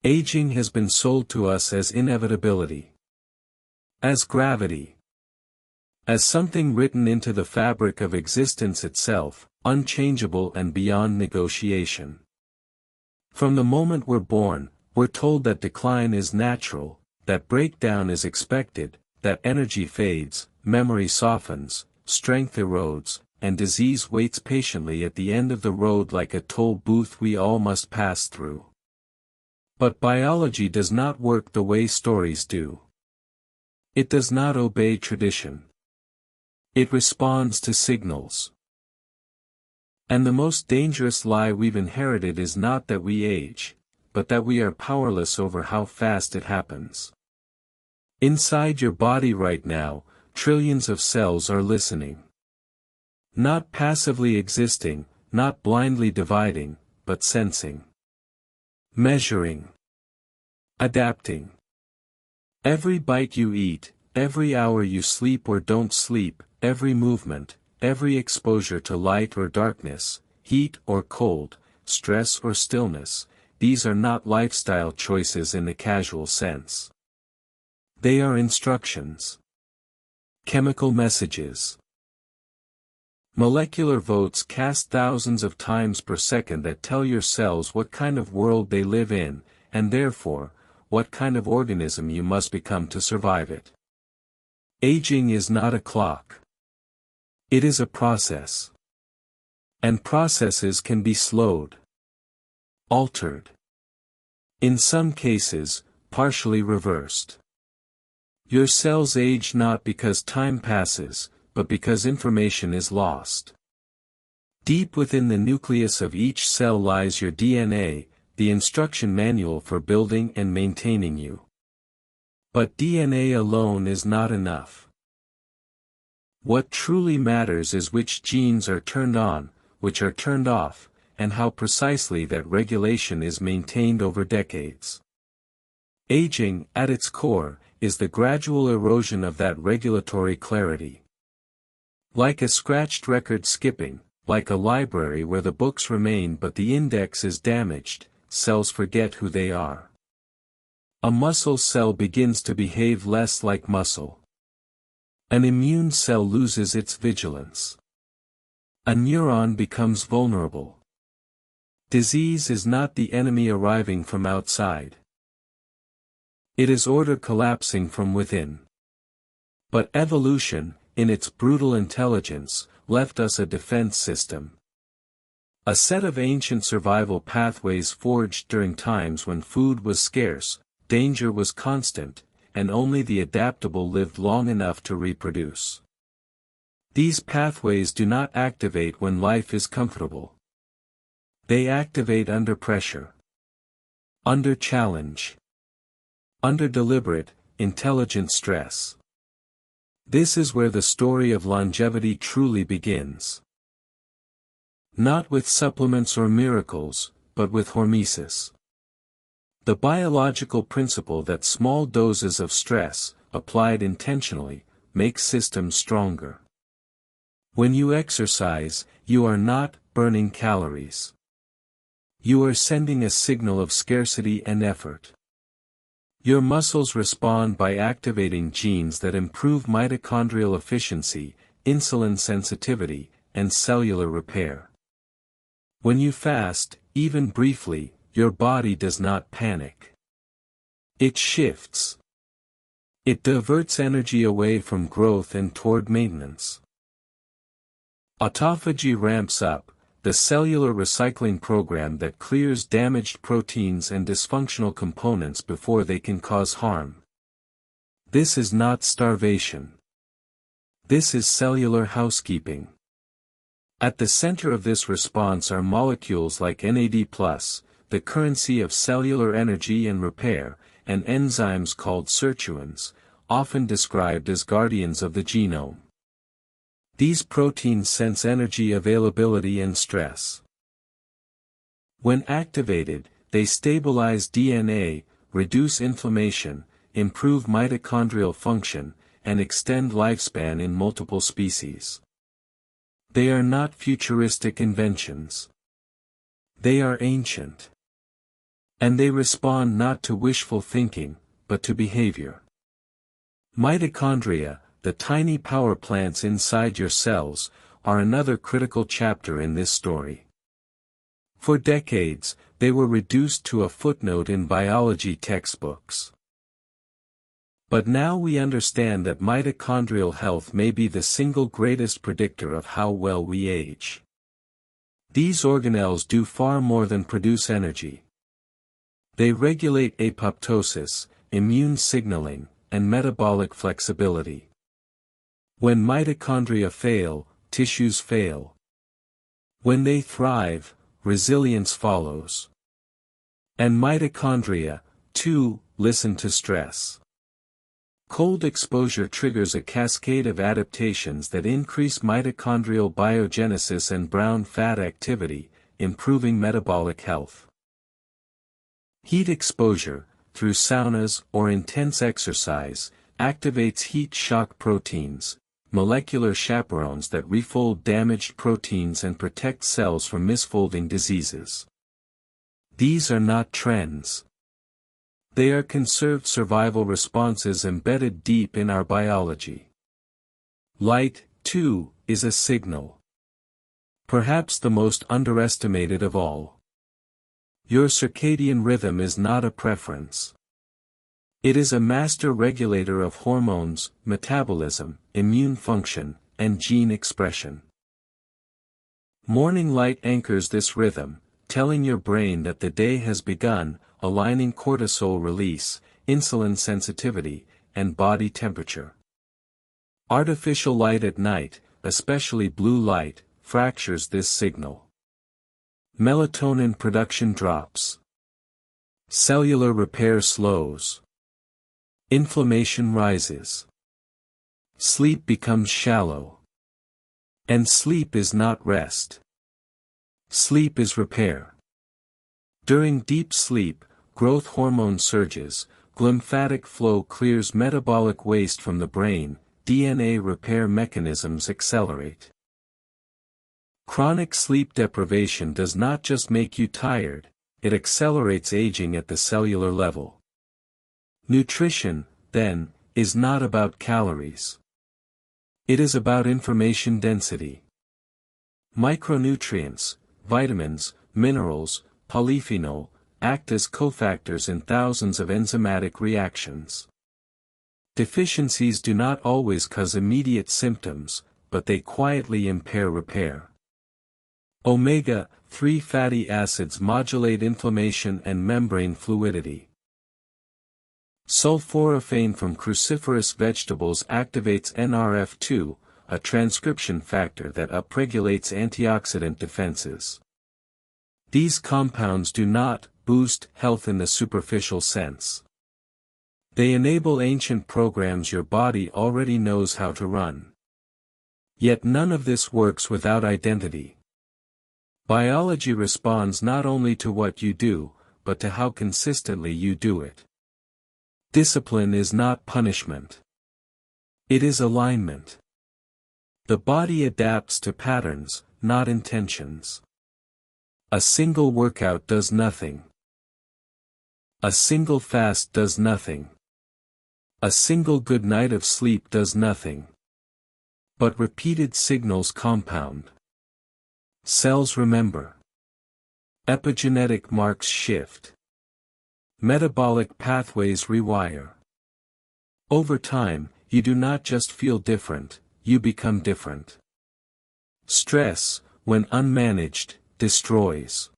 Aging has been sold to us as inevitability, as gravity, as something written into the fabric of existence itself, unchangeable and beyond negotiation. From the moment we're born, we're told that decline is natural, that breakdown is expected, that energy fades, memory softens, strength erodes, and disease waits patiently at the end of the road like a toll booth we all must pass through. But biology does not work the way stories do. It does not obey tradition. It responds to signals. And the most dangerous lie we've inherited is not that we age, but that we are powerless over how fast it happens. Inside your body right now, trillions of cells are listening. Not passively existing, not blindly dividing, but sensing. Measuring. Adapting. Every bite you eat, every hour you sleep or don't sleep, every movement, every exposure to light or darkness, heat or cold, stress or stillness, these are not lifestyle choices in the casual sense. They are instructions. Chemical messages. Molecular votes cast thousands of times per second that tell your cells what kind of world they live in, and therefore, what kind of organism you must become to survive it. Aging is not a clock. It is a process. And processes can be slowed. Altered. In some cases, partially reversed. Your cells age not because time passes, but because information is lost. Deep within the nucleus of each cell lies your DNA, the instruction manual for building and maintaining you. But DNA alone is not enough. What truly matters is which genes are turned on, which are turned off, and how precisely that regulation is maintained over decades. Aging, at its core, is the gradual erosion of that regulatory clarity. Like a scratched record skipping, like a library where the books remain but the index is damaged, cells forget who they are. A muscle cell begins to behave less like muscle. An immune cell loses its vigilance. A neuron becomes vulnerable. Disease is not the enemy arriving from outside. It is order collapsing from within. But evolution, in its brutal intelligence, left us a defense system. A set of ancient survival pathways forged during times when food was scarce, danger was constant, and only the adaptable lived long enough to reproduce. These pathways do not activate when life is comfortable. They activate under pressure. Under challenge. Under deliberate, intelligent stress. This is where the story of longevity truly begins. Not with supplements or miracles, but with hormesis. The biological principle that small doses of stress, applied intentionally, make systems stronger. When you exercise, you are not burning calories. You are sending a signal of scarcity and effort. Your muscles respond by activating genes that improve mitochondrial efficiency, insulin sensitivity, and cellular repair. When you fast, even briefly, your body does not panic. It shifts. It diverts energy away from growth and toward maintenance. Autophagy ramps up, the cellular recycling program that clears damaged proteins and dysfunctional components before they can cause harm. This is not starvation. This is cellular housekeeping. At the center of this response are molecules like NAD+, the currency of cellular energy and repair, and enzymes called sirtuins, often described as guardians of the genome. These proteins sense energy availability and stress. When activated, they stabilize DNA, reduce inflammation, improve mitochondrial function, and extend lifespan in multiple species. They are not futuristic inventions. They are ancient. And they respond not to wishful thinking, but to behavior. Mitochondria, the tiny power plants inside your cells, are another critical chapter in this story. For decades, they were reduced to a footnote in biology textbooks. But now we understand that mitochondrial health may be the single greatest predictor of how well we age. These organelles do far more than produce energy. They regulate apoptosis, immune signaling, and metabolic flexibility. When mitochondria fail, tissues fail. When they thrive, resilience follows. And mitochondria, too, listen to stress. Cold exposure triggers a cascade of adaptations that increase mitochondrial biogenesis and brown fat activity, improving metabolic health. Heat exposure, through saunas or intense exercise, activates heat shock proteins, molecular chaperones that refold damaged proteins and protect cells from misfolding diseases. These are not trends. They are conserved survival responses embedded deep in our biology. Light, too, is a signal. Perhaps the most underestimated of all. Your circadian rhythm is not a preference. It is a master regulator of hormones, metabolism, immune function, and gene expression. Morning light anchors this rhythm, telling your brain that the day has begun, aligning cortisol release, insulin sensitivity, and body temperature. Artificial light at night, especially blue light, fractures this signal. Melatonin production drops. Cellular repair slows. Inflammation rises. Sleep becomes shallow. And sleep is not rest. Sleep is repair. During deep sleep, growth hormone surges, glymphatic flow clears metabolic waste from the brain, DNA repair mechanisms accelerate. Chronic sleep deprivation does not just make you tired, it accelerates aging at the cellular level. Nutrition, then, is not about calories. It is about information density. Micronutrients, vitamins, minerals, polyphenol, act as cofactors in thousands of enzymatic reactions. Deficiencies do not always cause immediate symptoms, but they quietly impair repair. Omega-3 fatty acids modulate inflammation and membrane fluidity. Sulforaphane from cruciferous vegetables activates NRF2, a transcription factor that upregulates antioxidant defenses. These compounds do not boost health in the superficial sense. They enable ancient programs your body already knows how to run. Yet none of this works without identity. Biology responds not only to what you do, but to how consistently you do it. Discipline is not punishment. It is alignment. The body adapts to patterns, not intentions. A single workout does nothing. A single fast does nothing. A single good night of sleep does nothing. But repeated signals compound. Cells remember. Epigenetic marks shift. Metabolic pathways rewire. Over time, you do not just feel different, you become different. Stress, when unmanaged, destroys.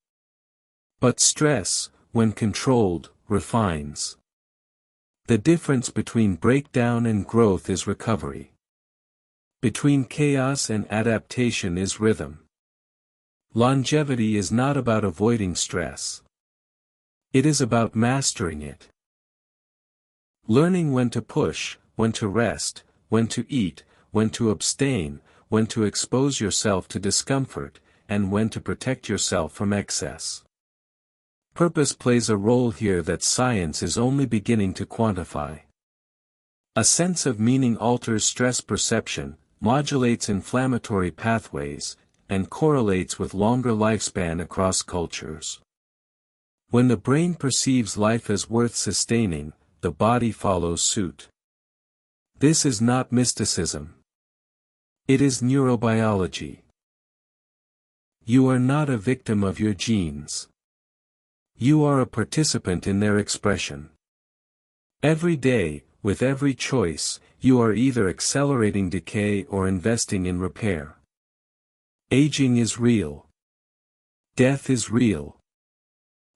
But stress, when controlled, refines. The difference between breakdown and growth is recovery. Between chaos and adaptation is rhythm. Longevity is not about avoiding stress. It is about mastering it. Learning when to push, when to rest, when to eat, when to abstain, when to expose yourself to discomfort, and when to protect yourself from excess. Purpose plays a role here that science is only beginning to quantify. A sense of meaning alters stress perception, modulates inflammatory pathways, and correlates with longer lifespan across cultures. When the brain perceives life as worth sustaining, the body follows suit. This is not mysticism. It is neurobiology. You are not a victim of your genes. You are a participant in their expression. Every day, with every choice, you are either accelerating decay or investing in repair. Aging is real. Death is real.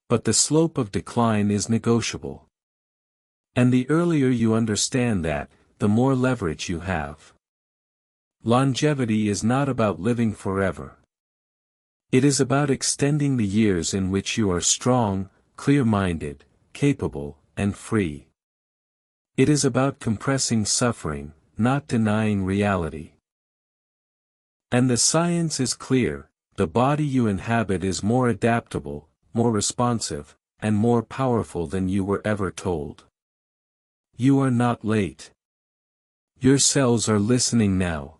But the slope of decline is negotiable. And the earlier you understand that, the more leverage you have. Longevity is not about living forever. It is about extending the years in which you are strong, clear-minded, capable, and free. It is about compressing suffering, not denying reality. And the science is clear: the body you inhabit is more adaptable, more responsive, and more powerful than you were ever told. You are not late. Your cells are listening now.